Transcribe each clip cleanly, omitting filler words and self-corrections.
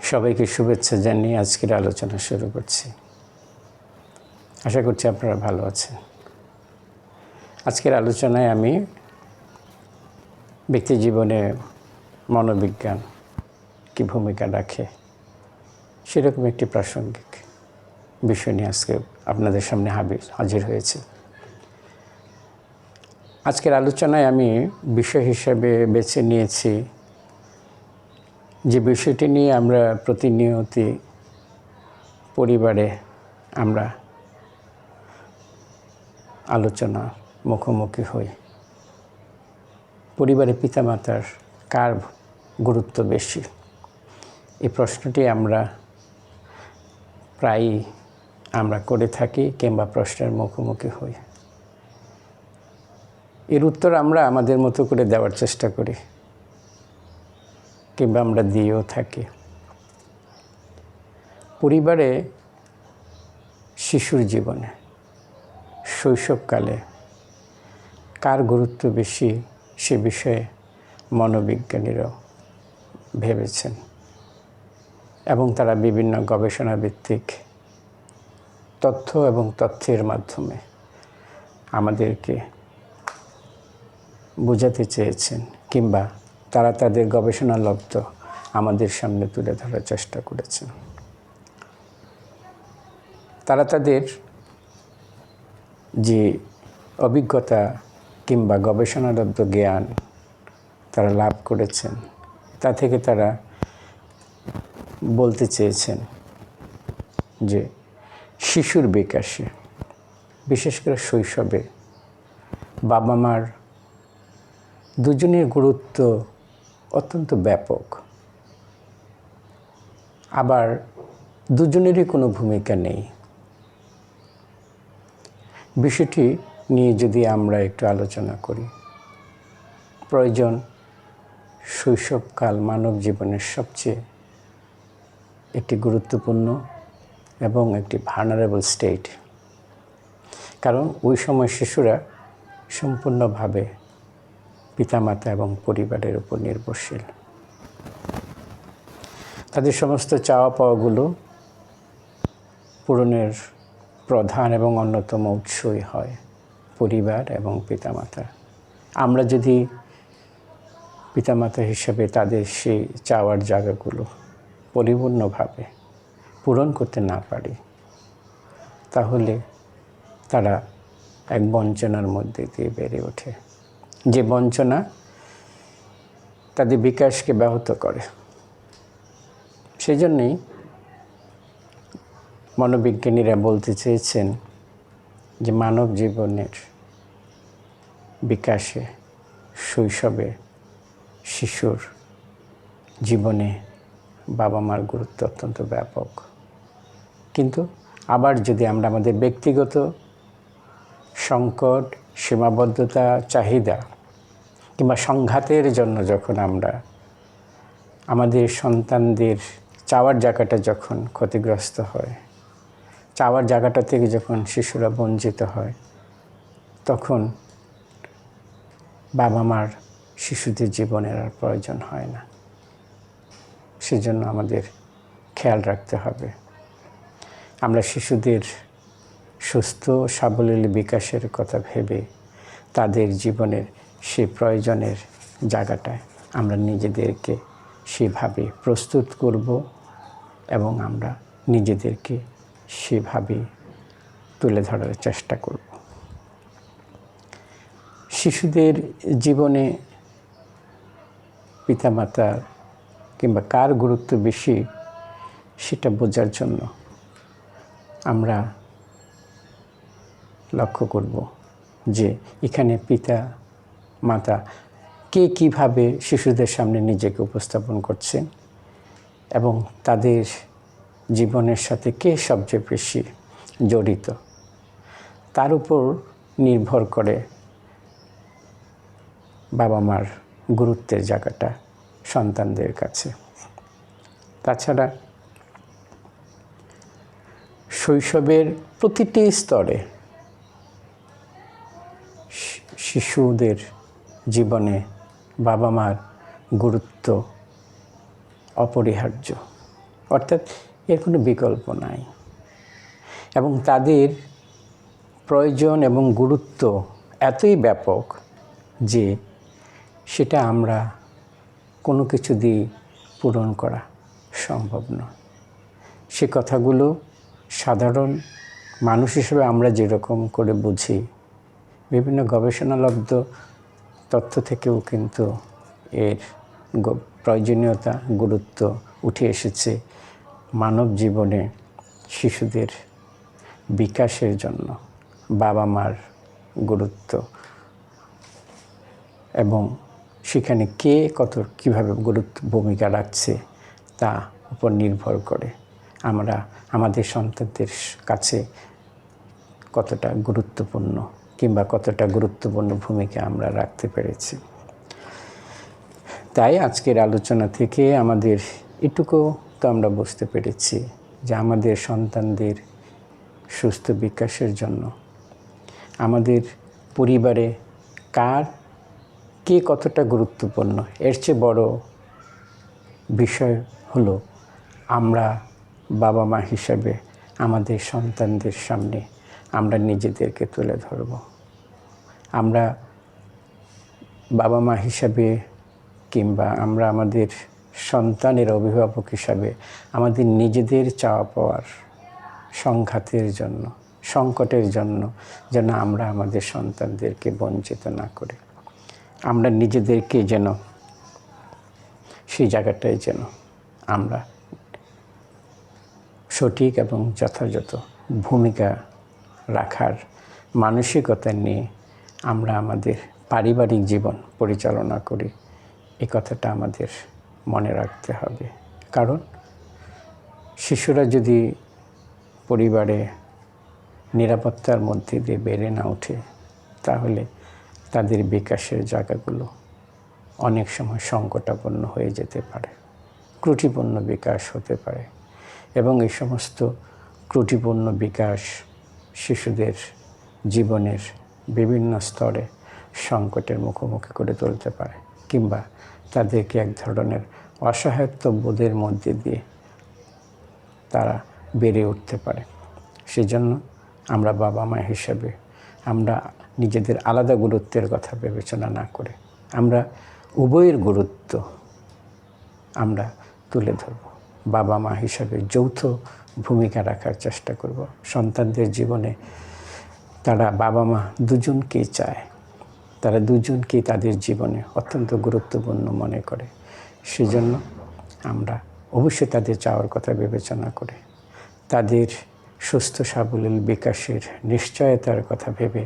সবাইকে শুভেচ্ছা জানিয়ে আজকের আলোচনা শুরু করছি। আশা করছি আপনারা ভালো আছেন। আজকের আলোচনায় আমি ব্যক্তি জীবনে মনোবিজ্ঞান কী ভূমিকা রাখে সেরকম একটি প্রাসঙ্গিক বিষয় নিয়ে আজকে আপনাদের সামনে হাজির হয়েছে। আজকের আলোচনায় আমি বিষয় হিসেবে বেছে নিয়েছি যে বিষয়টি নিয়ে আমরা প্রতিনিয়ত পরিবারে আমরা আলোচনা মুখোমুখি হই। পরিবারে পিতামাতার কার গুরুত্ব বেশি? এই প্রশ্নটি আমরা প্রায়ই করে থাকি কিংবা প্রশ্নের মুখোমুখি হই। এর উত্তর আমরা আমাদের মতো করে দেওয়ার চেষ্টা করি কিংবা আমরা দিয়েও থাকি। পরিবারে শিশুর জীবনে শৈশবকালে কার গুরুত্ব বেশি সে বিষয়ে মনোবিজ্ঞানীরাও ভেবেছেন এবং তারা বিভিন্ন গবেষণা ভিত্তিক তথ্য এবং তথ্যের মাধ্যমে আমাদেরকে বোঝাতে চেয়েছেন কিংবা তারা তাদের গবেষণালব্ধ আমাদের সামনে তুলে ধরার চেষ্টা করেছেন। তারা তাদের যে অভিজ্ঞতা কিংবা গবেষণালব্ধ জ্ঞান তারা লাভ করেছেন তা থেকে তারা বলতে চেয়েছেন যে শিশুর বিকাশে, বিশেষ করে শৈশবে বাবা মার দুজনের গুরুত্ব অত্যন্ত ব্যাপক। আবার দুজনেরই কোনো ভূমিকা নেই। বিষয়টি নিয়ে যদি আমরা একটু আলোচনা করি, প্রয়োজন শৈশবকাল মানব জীবনের সবচেয়ে একটি গুরুত্বপূর্ণ এবং একটি ভালনারেবল স্টেট, কারণ ওই সময় শিশুরা সম্পূর্ণভাবে পিতামাতা এবং পরিবারের উপর নির্ভরশীল। তাদের সমস্ত চাওয়া পাওয়াগুলো পূরণের প্রধান এবং অন্যতম উৎসই হয় পরিবার এবং পিতামাতা। আমরা যদি পিতামাতা হিসেবে তাদের সেই চাওয়ার জায়গাগুলো পরিপূর্ণভাবে পূরণ করতে না পারি, তাহলে তারা এক বঞ্চনার মধ্যে দিয়ে বেড়ে ওঠে, যে বঞ্চনা তাদের বিকাশকে ব্যাহত করে। সেই জন্যেই মনোবিজ্ঞানীরা বলতে চেয়েছেন যে মানব জীবনের বিকাশে শৈশবে শিশুর জীবনে বাবা মার গুরুত্ব অত্যন্ত ব্যাপক। কিন্তু আবার যদি আমরা আমাদের ব্যক্তিগত সংকট, সীমাবদ্ধতা, চাহিদা কিংবা সংঘাতের জন্য যখন আমরা আমাদের সন্তানদের চাওয়ার জায়গাটা যখন ক্ষতিগ্রস্ত হয়, চাওয়ার জায়গাটা থেকে যখন শিশুরা বঞ্চিত হয়, তখন বাবা মার শিশুদের জীবনের আর প্রয়োজন হয় না। সেজন্য আমাদের খেয়াল রাখতে হবে আমরা শিশুদের সুস্থ সাবলীল বিকাশের কথা ভেবে তাদের জীবনের সেই প্রয়োজনের জায়গাটায় আমরা নিজেদেরকে সেভাবে প্রস্তুত করব এবং আমরা নিজেদেরকে সেভাবে তুলে ধরার চেষ্টা করব। শিশুদের জীবনে পিতামাতা কিংবা কার গুরুত্ব বেশি সেটা বোঝার জন্য আমরা লক্ষ্য করব যে এখানে পিতা মাতা কে কীভাবে শিশুদের সামনে নিজেকে উপস্থাপন করছেন এবং তাদের জীবনের সাথে কে সবচেয়ে বেশি জড়িত, তার উপর নির্ভর করে বাবা মার গুরুত্বের জায়গাটা সন্তানদের কাছে। তাছাড়া শৈশবের প্রতিটি স্তরে শিশুদের জীবনে বাবা মার গুরুত্ব অপরিহার্য। অর্থাৎ এর কোনো বিকল্প নাই এবং তাদের প্রয়োজন এবং গুরুত্ব এতই ব্যাপক যে সেটা আমরা কোনো কিছু দিয়ে পূরণ করা সম্ভব নয়। সে কথাগুলো সাধারণ মানুষ হিসেবে আমরা যেরকম করে বুঝি, বিভিন্ন গবেষণালব্ধ তথ্য থেকেও কিন্তু এর প্রয়োজনীয়তা, গুরুত্ব উঠে এসেছে মানব জীবনে শিশুদের বিকাশের জন্য বাবা মার গুরুত্ব এবং সেখানে কে কীভাবে ভূমিকা রাখছে তা উপর নির্ভর করে আমরা আমাদের সন্তানদের কাছে কতটা গুরুত্বপূর্ণ কিংবা কতটা গুরুত্বপূর্ণ ভূমিকা আমরা রাখতে পেরেছি। তাই আজকের আলোচনা থেকে আমাদের এটুকু তো আমরা বুঝতে পেরেছি যে আমাদের সন্তানদের সুস্থ বিকাশের জন্য আমাদের পরিবারে কে কতটা গুরুত্বপূর্ণ, এর চেয়ে বড় বিষয় হলো আমরা বাবা মা হিসাবে আমাদের সন্তানদের সামনে আমরা নিজেদেরকে তুলে ধরব। আমরা বাবা মা হিসাবে কিংবা আমরা আমাদের সন্তানের অভিভাবক হিসাবে আমাদের নিজেদের চাওয়া পাওয়ার সংঘাতের জন্য, সংকটের জন্য যেন আমরা আমাদের সন্তানদেরকে বঞ্চিত না করি। আমরা নিজেদেরকে যেন সেই জায়গাটায় যেন আমরা সঠিক এবং যথাযথ ভূমিকা রাখার মানসিকতা নিয়ে আমরা আমাদের পারিবারিক জীবন পরিচালনা করি, এই কথাটা আমাদের মনে রাখতে হবে। কারণ শিশুরা যদি পরিবারে নিরাপত্তার মধ্যে দিয়ে বেড়ে না ওঠে তাহলে তাদের বিকাশের জায়গাগুলো অনেক সময় সংকটাপন্ন হয়ে যেতে পারে, ত্রুটিপূর্ণ বিকাশ হতে পারে এবং এই সমস্ত ত্রুটিপূর্ণ বিকাশ শিশুদের জীবনের বিভিন্ন স্তরে সংকটের মুখোমুখি করে তুলতে পারে কিংবা তাদেরকে এক ধরনের অসহায়ত্ব বোধের মধ্যে দিয়ে তারা বেড়ে উঠতে পারে। সেজন্য আমরা বাবা মা হিসাবে আমরা নিজেদের আলাদা গুরুত্বের কথা বিবেচনা না করে আমরা উভয়ের গুরুত্ব আমরা তুলে ধরব। বাবা মা হিসাবে যৌথ ভূমিকা রাখার চেষ্টা করব। সন্তানদের জীবনে তারা বাবা মা দুজনকেই চায়, তারা দুজনকেই তাদের জীবনে অত্যন্ত গুরুত্বপূর্ণ মনে করে। সেজন্য আমরা অবশ্যই তাদের চাওয়ার কথা বিবেচনা করে তাদের সুস্থ সাবলীল বিকাশের নিশ্চয়তার কথা ভেবে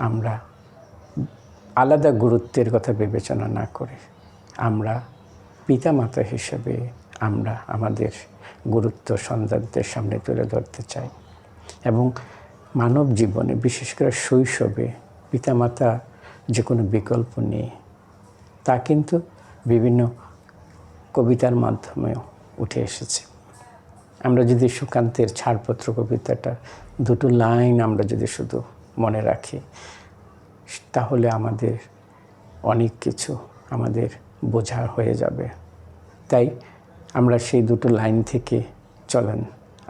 আমরা আলাদা গুরুত্বের কথা বিবেচনা না করে আমরা পিতামাতা হিসেবে আমরা আমাদের গুরুত্ব সন্তানদের সামনে তুলে ধরতে চাই। এবং মানব জীবনে বিশেষ করে শৈশবে পিতামাতা যে কোনো বিকল্প নেই তা কিন্তু বিভিন্ন কবিতার মাধ্যমেও উঠে এসেছে। আমরা যদি সুকান্তের ছাড়পত্র কবিতাটা দুটো লাইন আমরা যদি শুধু মনে রাখি তাহলে আমাদের অনেক কিছু আমাদের বোঝা হয়ে যাবে। তাই আমরা সেই দুটো লাইন থেকে চলেন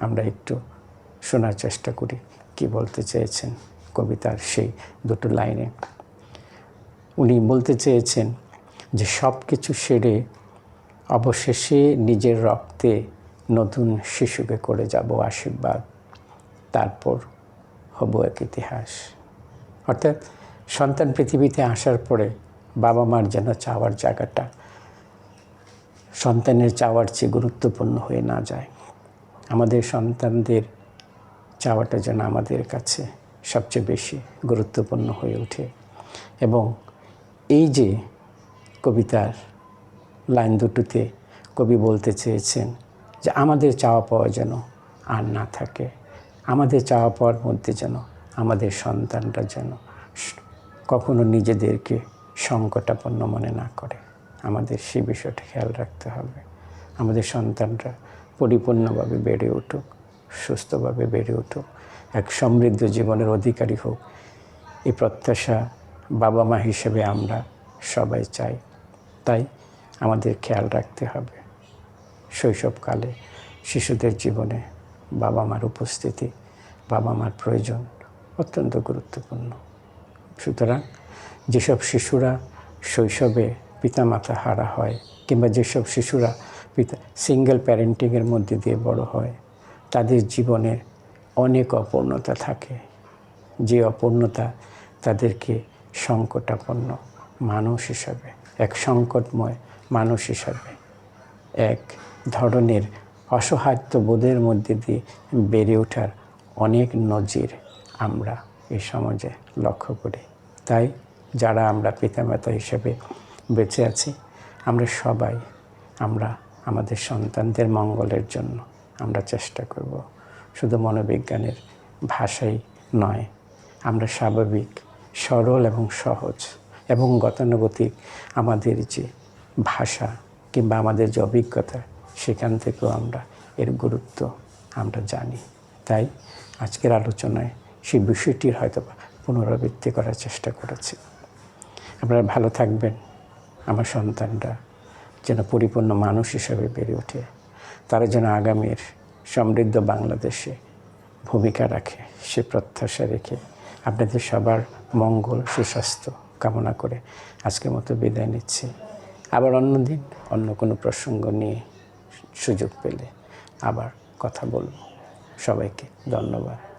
আমরা একটু শোনার চেষ্টা করি কি বলতে চেয়েছেন কবিতার সেই দুটো লাইনে। উনি বলতে চেয়েছেন যে সব কিছু সেরে অবশেষে নিজের রক্তে নতুন শিশুকে করে যাব আশীর্বাদ, তারপর হব এক ইতিহাস। অর্থাৎ সন্তান পৃথিবীতে আসার পরে বাবা মার যেন চাওয়ার জায়গাটা সন্তানের চাওয়ার চেয়ে গুরুত্বপূর্ণ হয়ে না যায়। আমাদের সন্তানদের চাওয়াটা যেন আমাদের কাছে সবচেয়ে বেশি গুরুত্বপূর্ণ হয়ে ওঠে। এবং এই যে কবিতার লাইন দুটোতে কবি বলতে চেয়েছেন যে আমাদের চাওয়া পাওয়া যেন আর না থাকে, আমাদের চাওয়া পাওয়ার মধ্যে যেন আমাদের সন্তানরা যেন কখনো নিজেদেরকে সংকটাপন্ন মনে না করে। আমাদের সেই বিষয়টা খেয়াল রাখতে হবে। আমাদের সন্তানরা পরিপূর্ণভাবে বেড়ে উঠুক, সুস্থভাবে বেড়ে উঠুক, এক সমৃদ্ধ জীবনের অধিকারী হোক, এই প্রত্যাশা বাবা মা হিসেবে আমরা সবাই চাই। তাই আমাদের খেয়াল রাখতে হবে শৈশবকালে শিশুদের জীবনে বাবা মার উপস্থিতি, বাবা মার প্রয়োজন অত্যন্ত গুরুত্বপূর্ণ। সুতরাং যেসব শিশুরা শৈশবে পিতামাতা হারা হয়, কিংবা যেসব শিশুরা সিঙ্গেল প্যারেন্টিংয়ের মধ্যে দিয়ে বড় হয়, তাদের জীবনের অনেক অপূর্ণতা থাকে। যে অপূর্ণতা তাদেরকে সংকটাপন্ন মানুষ হিসাবে, এক সংকটময় মানুষ হিসাবে, এক ধরনের অসহায়ত্ববোধের মধ্যে দিয়ে বেড়ে ওঠার অনেক নজির আমরা এই সমাজে লক্ষ্য করি। তাই যারা আমরা পিতামাতা হিসেবে বেঁচে আছি, আমরা সবাই আমাদের সন্তানদের মঙ্গলের জন্য আমরা চেষ্টা করব। শুধু মনোবিজ্ঞানের ভাষাই নয়, আমরা স্বাভাবিক, সরল এবং সহজ এবং গতানুগতিক আমাদের যে ভাষা কিংবা আমাদের যে অভিজ্ঞতা, সেখান থেকেও আমরা এর গুরুত্ব আমরা জানি। তাই আজকের আলোচনায় সেই বিষয়টির হয়তো পুনরাবৃত্তি করার চেষ্টা করেছি। আপনারা ভালো থাকবেন। আমার সন্তানরা যেন পরিপূর্ণ মানুষ হিসেবে বেড়ে ওঠে, তারা যেন আগামীর সমৃদ্ধ বাংলাদেশে ভূমিকা রাখে, সে প্রত্যাশা রেখে আপনাদের সবার মঙ্গল, সুস্বাস্থ্য কামনা করে আজকের মতো বিদায় নিচ্ছি। আবার অন্যদিন অন্য কোনো প্রসঙ্গ নিয়ে সুযোগ পেলে আবার কথা বলব। সবাইকে ধন্যবাদ।